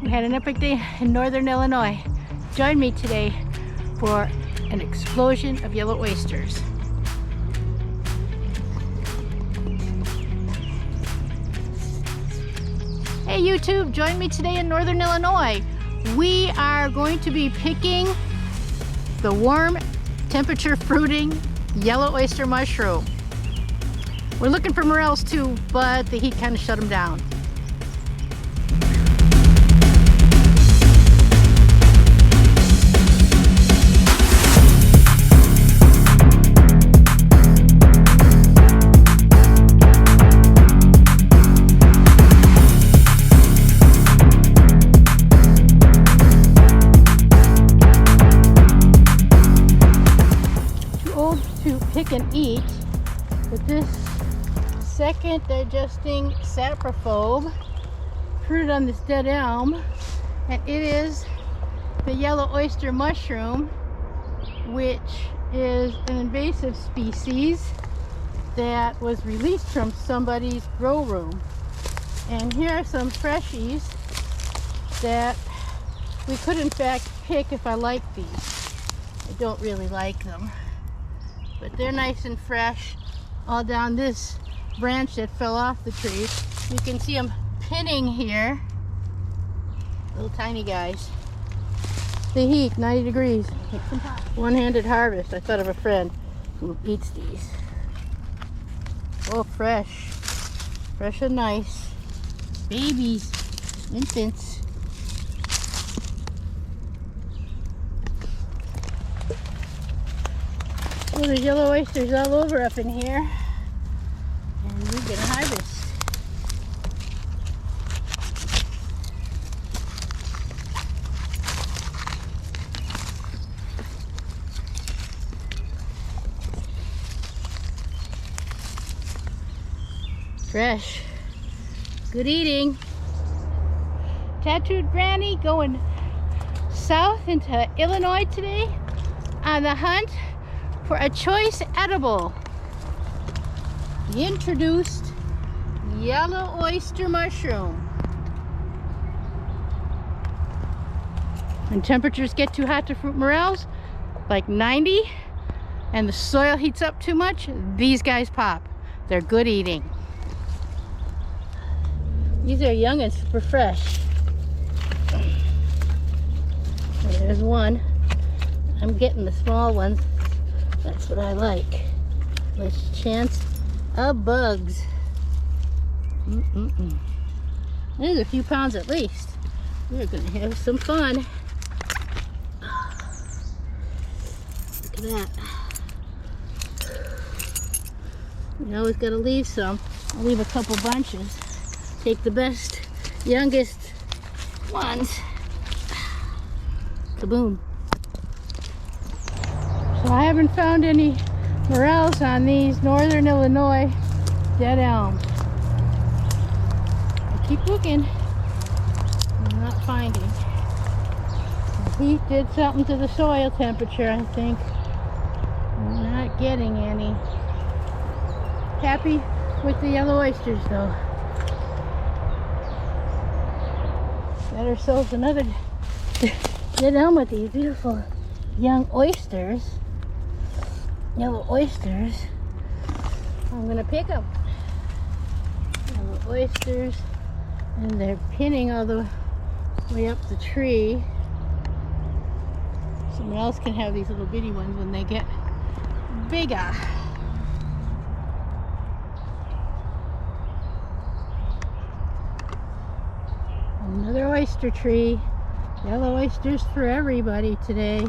We had an epic day in northern Illinois. Join me today for an explosion of yellow oysters. Hey YouTube, join me today in northern Illinois. We are going to be picking the warm temperature fruiting yellow oyster mushroom. We're looking for morels too, but the heat kind of shut them down. To pick and eat, but this second digesting saprophobe fruited on this dead elm, and it is the yellow oyster mushroom, which is an invasive species that was released from somebody's grow room. And here are some freshies that we could in fact pick if I like these. I don't really like them, but they're nice and fresh all down this branch that fell off the tree. You can see them pinning here. Little tiny guys. The heat, 90 degrees. One-handed harvest. I thought of a friend who eats these. Oh, fresh. Fresh and nice. Babies. Infants. Well, there's yellow oysters all over up in here, and we're gonna harvest. Fresh. Good eating. Tattooed Granny going south into Illinois today on the hunt for a choice edible. The introduced yellow oyster mushroom. When temperatures get too hot to fruit morels, like 90, and the soil heats up too much, these guys pop. They're good eating. These are young and super fresh. There's one. I'm getting the small ones. That's what I like. Less chance of bugs. There's a few pounds at least. We're gonna have some fun. Look at that. You always gotta leave some. I'll leave a couple bunches. Take the best, youngest ones. Kaboom. So I haven't found any morels on these northern Illinois dead elms. I keep looking. I'm not finding. The heat did something to the soil temperature, I think. I'm not getting any. Happy with the yellow oysters though. Got ourselves another dead elm with these beautiful young oysters. Yellow oysters. I'm gonna pick them. Yellow oysters, and they're pinning all the way up the tree. Someone else can have these little bitty ones when they get bigger. Another oyster tree. Yellow oysters for everybody today.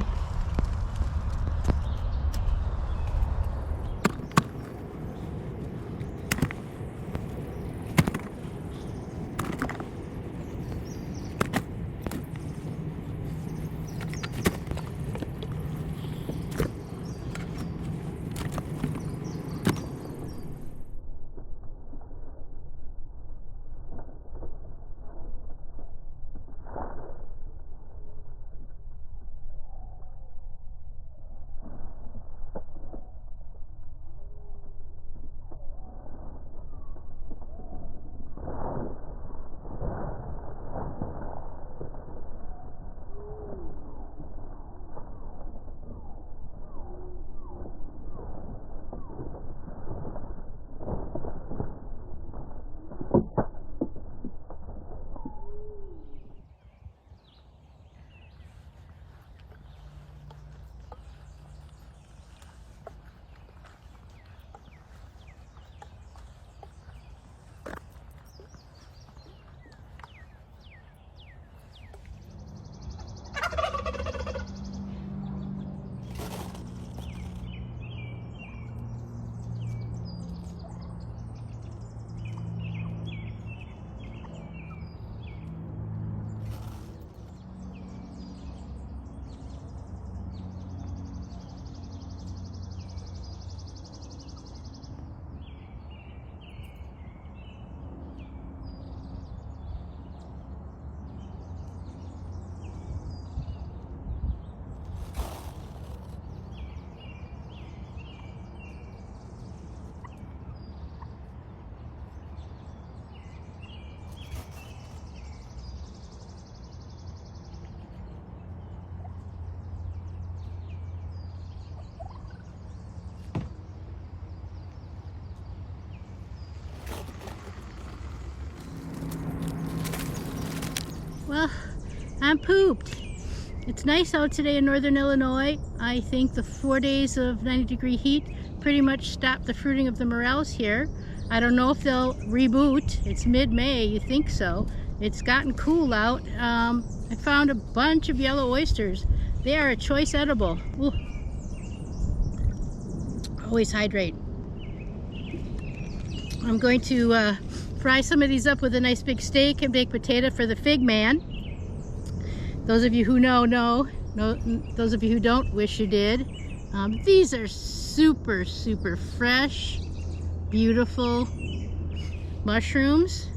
well, I'm pooped. It's nice out today in northern Illinois. I think the 4 days of 90-degree heat pretty much stopped the fruiting of the morels here. I don't know if they'll reboot. It's mid-May, you think so. It's gotten cool out. I found a bunch of yellow oysters. They are a choice edible. Ooh. Always hydrate. I'm going to fry some of these up with a nice big steak and baked potato for the fig man. Those of you who know. Those of you who don't, wish you did. These are super, super fresh, beautiful mushrooms.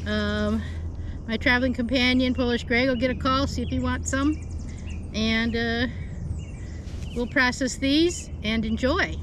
My traveling companion, Polish Greg, will get a call, see if he wants some. And we'll process these and enjoy.